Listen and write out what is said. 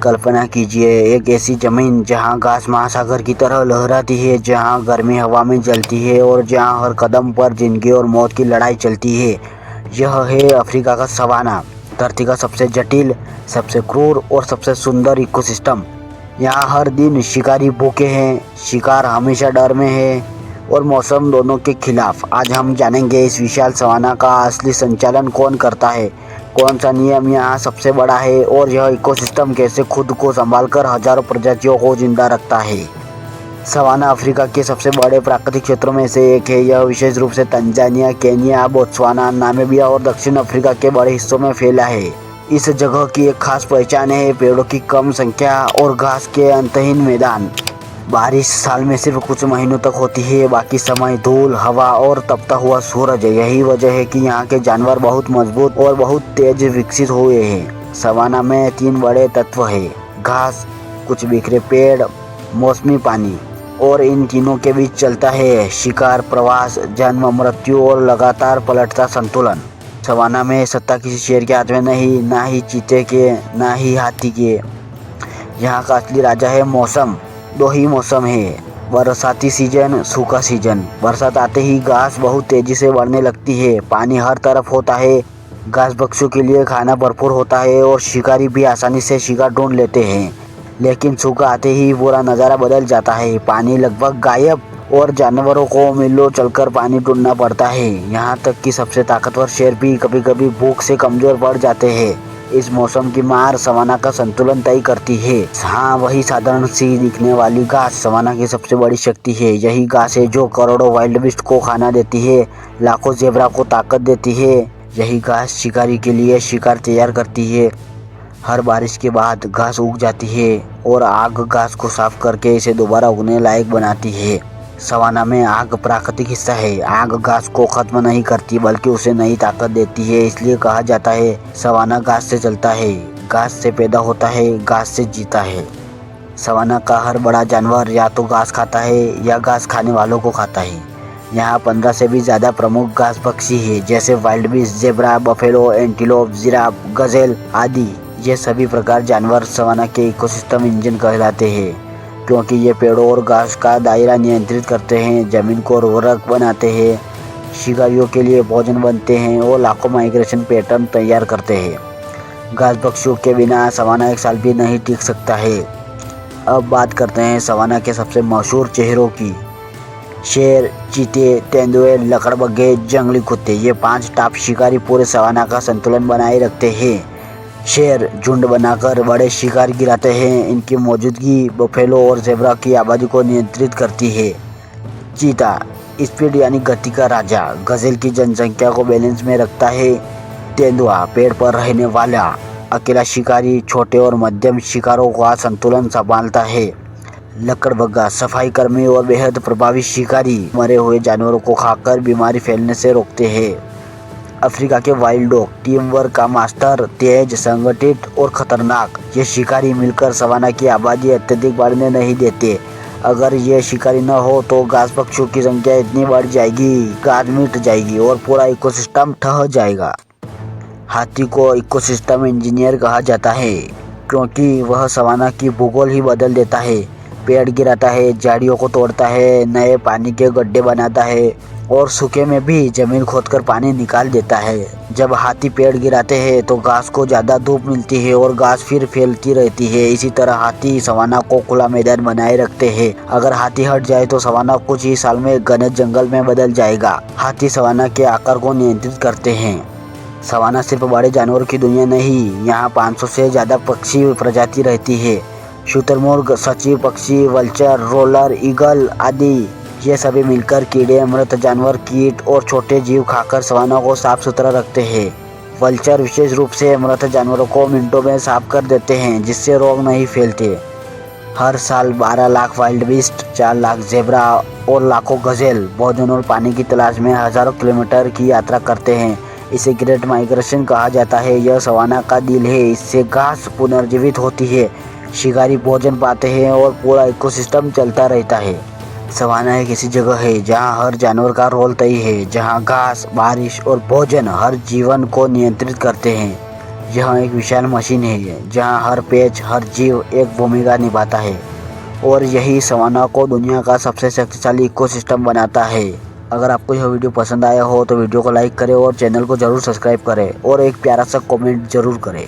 कल्पना कीजिए एक ऐसी जमीन जहां घास महासागर की तरह लहराती है, जहां गर्मी हवा में जलती है और जहां हर कदम पर जिंदगी और मौत की लड़ाई चलती है। यह है अफ्रीका का सवाना, धरती का सबसे जटिल, सबसे क्रूर और सबसे सुंदर इकोसिस्टम। यहाँ हर दिन शिकारी भूखे हैं, शिकार हमेशा डर में है और मौसम दोनों के खिलाफ। आज हम जानेंगे इस विशाल सवाना का असली संचालन कौन करता है, कौन सा नियम यहाँ सबसे बड़ा है और यह इकोसिस्टम कैसे खुद को संभालकर हजारों प्रजातियों को जिंदा रखता है। सवाना अफ्रीका के सबसे बड़े प्राकृतिक क्षेत्रों में से एक है। यह विशेष रूप से तंजानिया, केन्या, बोत्सवाना, नामीबिया और दक्षिण अफ्रीका के बड़े हिस्सों में फैला है। इस जगह की एक खास पहचान है पेड़ों की कम संख्या और घास के अंतहीन मैदान। बारिश साल में सिर्फ कुछ महीनों तक होती है, बाकी समय धूल, हवा और तपता हुआ सूरज। यही वजह है कि यहाँ के जानवर बहुत मजबूत और बहुत तेज विकसित हुए हैं। सवाना में 3 बड़े तत्व हैं: घास, कुछ बिखरे पेड़, मौसमी पानी। और इन तीनों के बीच चलता है शिकार, प्रवास, जन्म, मृत्यु और लगातार पलटता संतुलन। सवाना में सत्ता किसी शेर के हाथ में नहीं, ना ही चीते के, ना ही हाथी के। यहाँ का असली राजा है मौसम। 2 ही मौसम है, बरसाती सीजन, सूखा सीजन। बरसात आते ही घास बहुत तेजी से बढ़ने लगती है, पानी हर तरफ होता है, घास बक्सों के लिए खाना भरपूर होता है और शिकारी भी आसानी से शिकार ढूंढ लेते हैं। लेकिन सूखा आते ही पूरा नज़ारा बदल जाता है, पानी लगभग गायब और जानवरों को मीलों चलकर पानी ढूंढना पड़ता है। यहाँ तक कि सबसे ताकतवर शेर भी कभी कभी भूख से कमजोर पड़ जाते हैं। इस मौसम की मार सवाना का संतुलन तय करती है। हाँ, वही साधारण सी दिखने वाली घास सवाना की सबसे बड़ी शक्ति है। यही घास है जो करोड़ों वाइल्ड बीस्ट को खाना देती है, लाखों ज़ेब्रा को ताकत देती है। यही घास शिकारी के लिए शिकार तैयार करती है। हर बारिश के बाद घास उग जाती है और आग घास को साफ करके इसे दोबारा उगने लायक बनाती है। सवाना में आग प्राकृतिक हिस्सा है। आग घास को खत्म नहीं करती बल्कि उसे नई ताकत देती है। इसलिए कहा जाता है सवाना घास से चलता है, घास से पैदा होता है, घास से जीता है। सवाना का हर बड़ा जानवर या तो घास खाता है या घास खाने वालों को खाता है। यहाँ 15 से भी ज़्यादा प्रमुख घास पक्षी है, जैसे wild beast, zebra, buffalo, antelope, giraffe, Gazelle आदि। ये सभी प्रकार जानवर सवाना के इकोसिस्टम इंजन कहलाते हैं, क्योंकि ये पेड़ों और घास का दायरा नियंत्रित करते हैं, जमीन को उर्वरक बनाते हैं, शिकारियों के लिए भोजन बनते हैं और लाखों माइग्रेशन पैटर्न तैयार करते हैं। घास पक्षियों के बिना सवाना 1 साल भी नहीं टिक सकता है। अब बात करते हैं सवाना के सबसे मशहूर चेहरों की। शेर, चीते, तेंदुए, लकड़बग्घे, जंगली कुत्ते, ये 5 टॉप शिकारी पूरे सवाना का संतुलन बनाए रखते हैं। शेर झुंड बनाकर बड़े शिकार गिराते हैं। इनकी मौजूदगी बफेलो और ज़ेब्रा की आबादी को नियंत्रित करती है। चीता, स्पीड यानी गति का राजा, गजेल की जनसंख्या को बैलेंस में रखता है। तेंदुआ, पेड़ पर रहने वाला अकेला शिकारी, छोटे और मध्यम शिकारों का संतुलन संभालता है। लकड़बग्घा, सफाई कर्मी और बेहद प्रभावी शिकारी, मरे हुए जानवरों को खाकर बीमारी फैलने से रोकते हैं। अफ्रीका के वाइल्ड डॉग, टीम वर्क का मास्टर, तेज, संगठित और खतरनाक। ये शिकारी मिलकर सवाना की आबादी अत्यधिक बढ़ने नहीं देते। अगर ये शिकारी न हो तो घास पक्षियों की संख्या इतनी बढ़ जाएगी, घास मिट जाएगी और पूरा इकोसिस्टम ठहर जाएगा। हाथी को इकोसिस्टम इंजीनियर कहा जाता है, क्योंकि वह सवाना की भूगोल ही बदल देता है। पेड़ गिराता है, झाड़ियों को तोड़ता है, नए पानी के गड्ढे बनाता है और सूखे में भी जमीन खोदकर पानी निकाल देता है। जब हाथी पेड़ गिराते हैं तो घास को ज़्यादा धूप मिलती है और घास फिर फैलती रहती है। इसी तरह हाथी सवाना को खुला मैदान बनाए रखते हैं। अगर हाथी हट जाए तो सवाना कुछ ही साल में घने जंगल में बदल जाएगा। हाथी सवाना के आकार को नियंत्रित करते हैं। सवाना सिर्फ बड़े जानवरों की दुनिया नहीं, यहाँ 500 से ज़्यादा पक्षी प्रजाति रहती है। शुतुरमुर्ग, सचिव पक्षी, वल्चर, रोलर, ईगल आदि। ये सभी मिलकर कीड़े, मृत जानवर, कीट और छोटे जीव खाकर सवाना को साफ सुथरा रखते हैं। वल्चर विशेष रूप से मृत जानवरों को मिनटों में साफ कर देते हैं, जिससे रोग नहीं फैलते। हर साल 12 lakh wild beast, 4 lakh zebra और लाखों गजेल भोजन और पानी की तलाश में हजारों किलोमीटर की यात्रा करते हैं। इसे ग्रेट माइग्रेशन कहा जाता है। यह सवाना का दिल है। इससे घास पुनर्जीवित होती है, शिकारी भोजन पाते हैं और पूरा इकोसिस्टम चलता रहता है। सवाना एक ऐसी जगह है जहाँ हर जानवर का रोल तय है, जहाँ घास, बारिश और भोजन हर जीवन को नियंत्रित करते हैं। यह एक विशाल मशीन है जहां हर पेज, हर जीव एक भूमिका निभाता है और यही सवाना को दुनिया का सबसे शक्तिशाली इकोसिस्टम बनाता है। अगर आपको यह वीडियो पसंद आया हो तो वीडियो को लाइक करें और चैनल को जरूर सब्सक्राइब करें और एक प्यारा सा कमेंट जरूर करें।